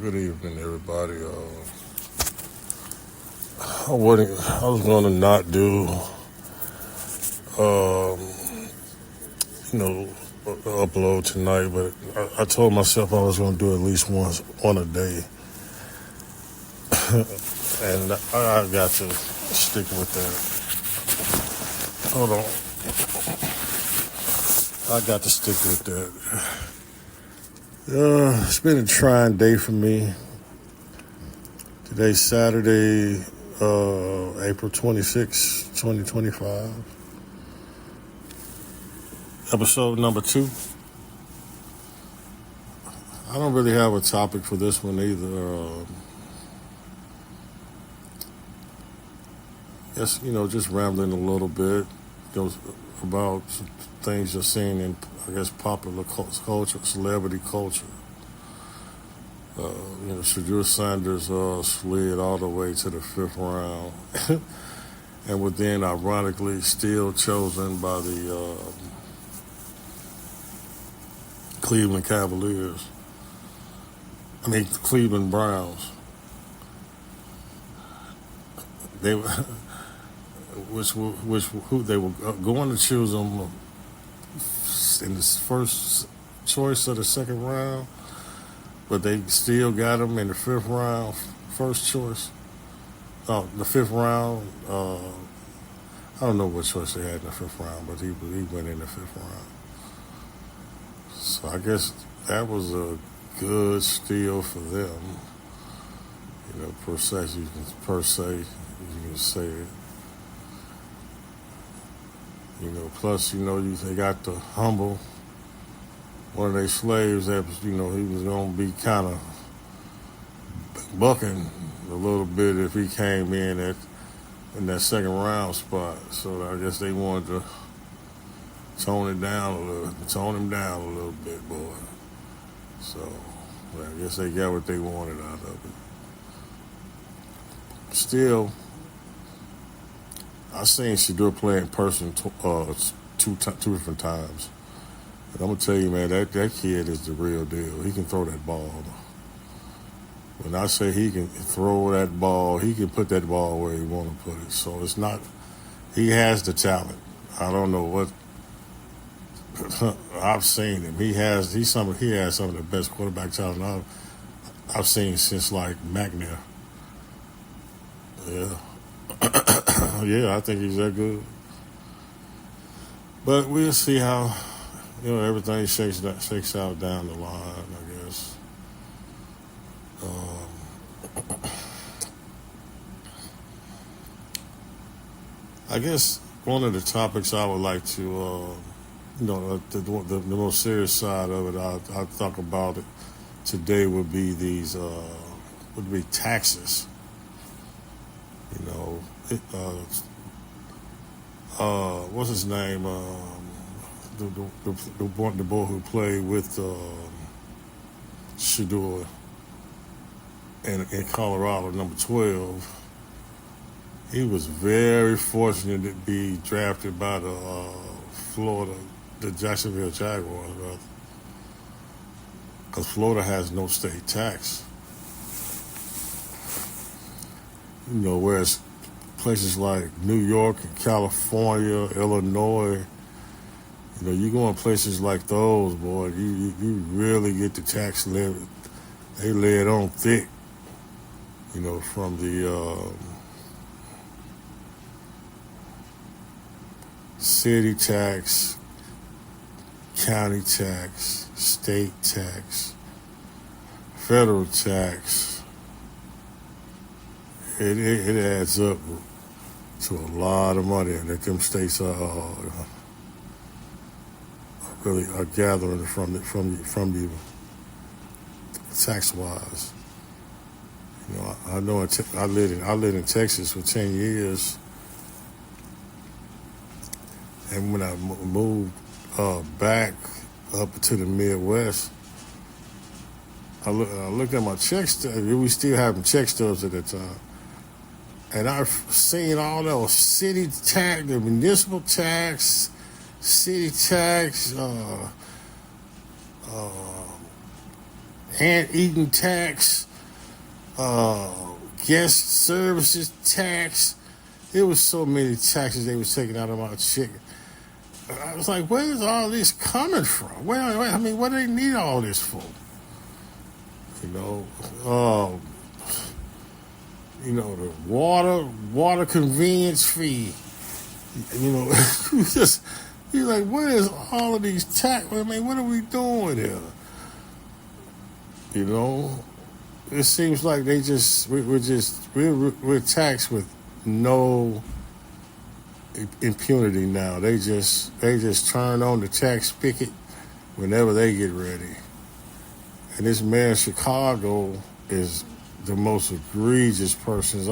Good evening, everybody. I was going to not do, um, upload tonight, but I told myself I was going to do at least one a day, and I got to stick with that. Hold on, I got to stick with that. It's been a trying day for me. Today's Saturday, April 26, 2025. Episode number 2. I don't really have a topic for this one either. Just rambling a little bit, about things you're seeing in, popular culture, celebrity culture. Shadur Sanders slid all the way to the 5th round, and was then ironically still chosen by the Cleveland Browns. They they were going to choose him in the first choice of the 2nd round, but they still got him in the 5th round, first choice. The 5th round. I don't know what choice they had in the 5th round, but he went in the 5th round. So I guess that was a good steal for them. Per se, you can say it. Plus, they got to humble one of their slaves that was, he was going to be kind of bucking a little bit if he came in that 2nd round spot. So I guess they wanted to tone him down a little bit, boy. So I guess they got what they wanted out of it. Still, I seen Shadur play in person two different times. And I'm going to tell you, man, that kid is the real deal. He can throw that ball. When I say he can throw that ball, he can put that ball where he want to put it. So it's not, he has the talent. I don't know what, I've seen him. He has some of the best quarterback talent I've seen since like McNair. Yeah. Yeah, I think he's that good. But we'll see how, everything shakes out down the line, I guess. I guess one of the topics I would like to, the most serious side of it, I'll talk about it today would be taxes. What's his name? The boy who played with Shadur in Colorado, number 12. He was very fortunate to be drafted by the Jacksonville Jaguars, rather, because Florida has no state tax. Whereas places like New York and California, Illinois, you go in places like those, boy, you really get the tax levy. They lay it on thick, from the city tax, county tax, state tax, federal tax. It adds up to a lot of money that them states are really gathering from you tax wise. I know I lived in Texas for 10 years, and when I moved back up to the Midwest, I looked at my check stubs. We still having check stubs at that time. And I've seen all those city tax, the municipal tax, city tax, anteating tax, guest services tax. There was so many taxes they was taking out of my chicken. I was like, where is all this coming from? I mean, what do they need all this for? You know, the water convenience fee. You know, you're like, what is all of these tax? I mean, what are we doing here? You know, it seems like we're taxed with no impunity now. They just turn on the tax spigot whenever they get ready. And this mayor in Chicago is the most egregious person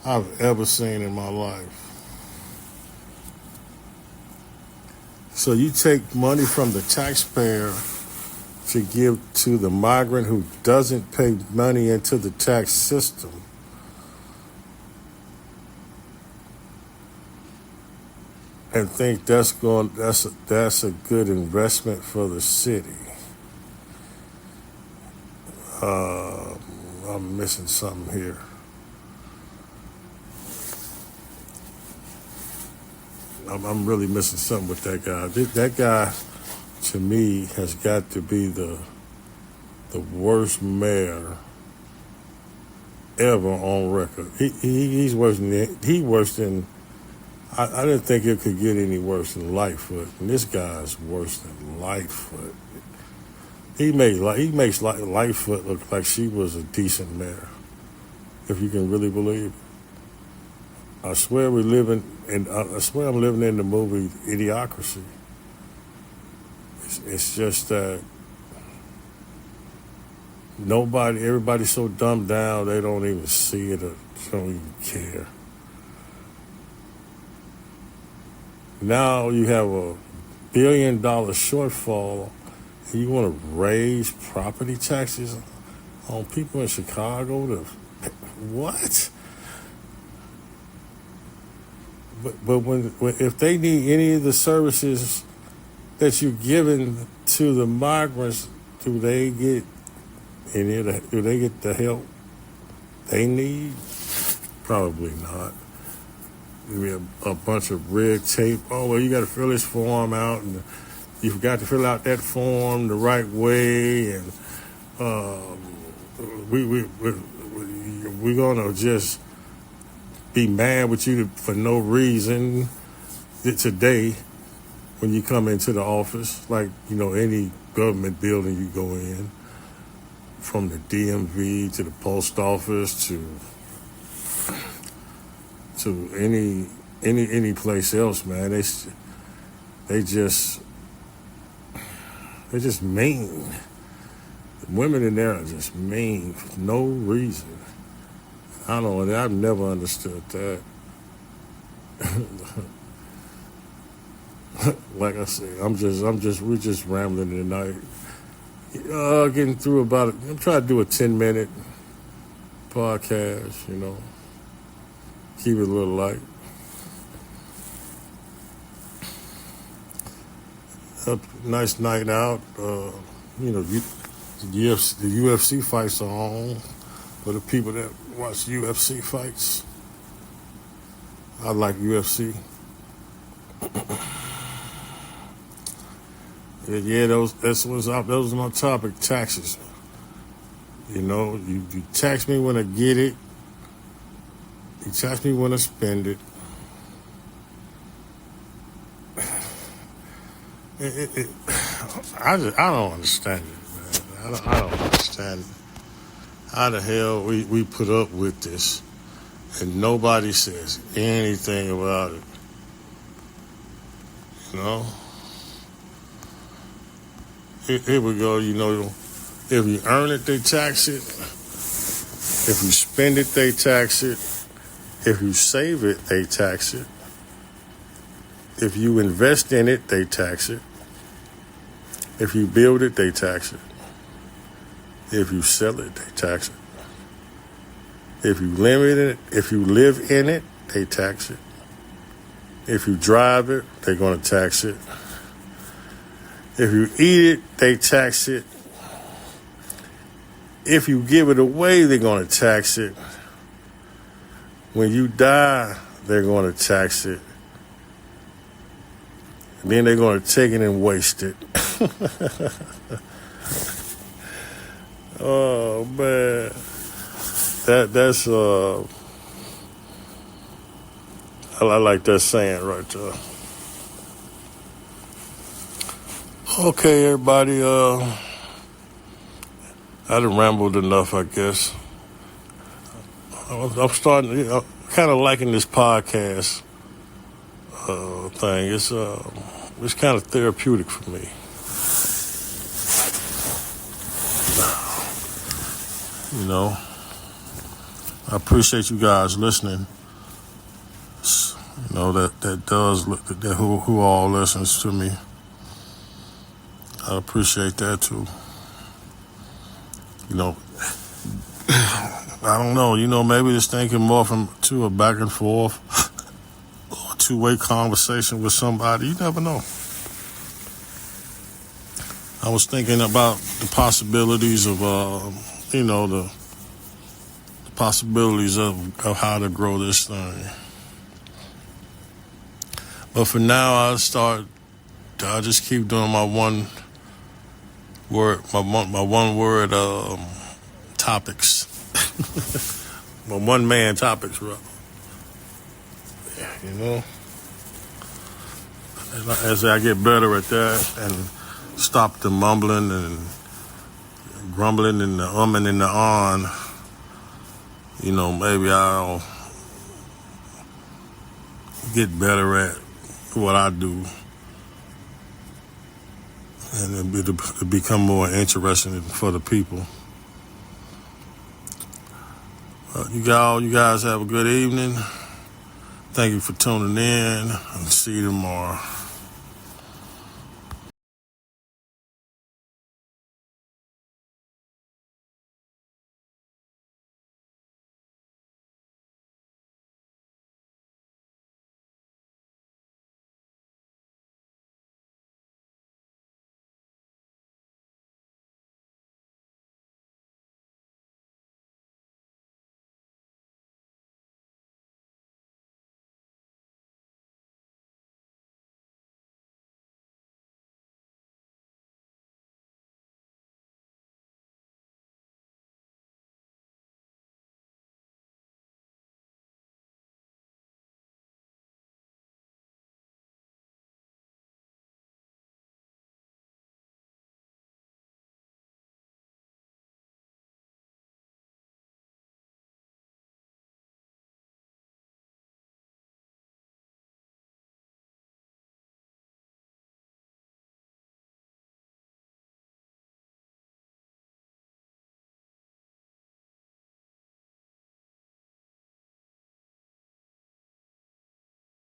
I've ever seen in my life. So you take money from the taxpayer to give to the migrant who doesn't pay money into the tax system. And think that's a good investment for the city. I'm missing something here. I'm really missing something with that guy. That guy, to me, has got to be the worst mayor ever on record. He's worse than. I didn't think it could get any worse than Lightfoot, and this guy's worse than Lightfoot. He makes Lightfoot look like she was a decent mayor, if you can really believe it. I swear I'm living in the movie Idiocracy. It's just that everybody's so dumbed down they don't even see it or don't even care. Now you have $1 billion shortfall, and you want to raise property taxes on people in Chicago what? But if they need any of the services that you're giving to the migrants, do they get the help they need? Probably not. We have a bunch of red tape. Oh, well, you got to fill this form out, and you forgot to fill out that form the right way, and we're gonna just be mad with you for no reason today when you come into the office, like any government building you go in, from the DMV to the post office to any place else, man. They just mean. The women in there are just mean for no reason. I don't know. I've never understood that. Like I said, we're just rambling tonight. Getting through I'm trying to do a 10-minute podcast, keep it a little light. A nice night out. The UFC fights are on. For the people that watch UFC fights, I like UFC. Yeah, those was my topic, taxes. You tax me when I get it. You tax me when I spend it. I don't understand it, man. I don't understand it. How the hell we put up with this and nobody says anything about it? Here we go. If you earn it, they tax it. If you spend it, they tax it. If you save it, they tax it. If you invest in it, they tax it. If you build it, they tax it. If you sell it, they tax it. If you live in it, they tax it. If you drive it, they're going to tax it. If you eat it, they tax it. if you give it away, they're going to tax it. When you die, they're going to tax it. And then they're going to take it and waste it. Oh, man. That's I like that saying right there. Okay, everybody, I done rambled enough, I guess. I'm starting, kind of liking this podcast thing. It's kind of therapeutic for me. You know, I appreciate you guys listening. You know, who all listens to me. I appreciate that too. You know, I don't know, maybe this thing can morph to a back and forth or a two-way conversation with somebody. You never know. I was thinking about the possibilities of, the possibilities of how to grow this thing. But for now, I'll just keep doing my one word topics. My one man topics, rather. As I get better at that and stop the mumbling and grumbling and the umming and the on, maybe I'll get better at what I do, and it'll become more interesting for the people. You guys have a good evening. Thank you for tuning in, and see you tomorrow.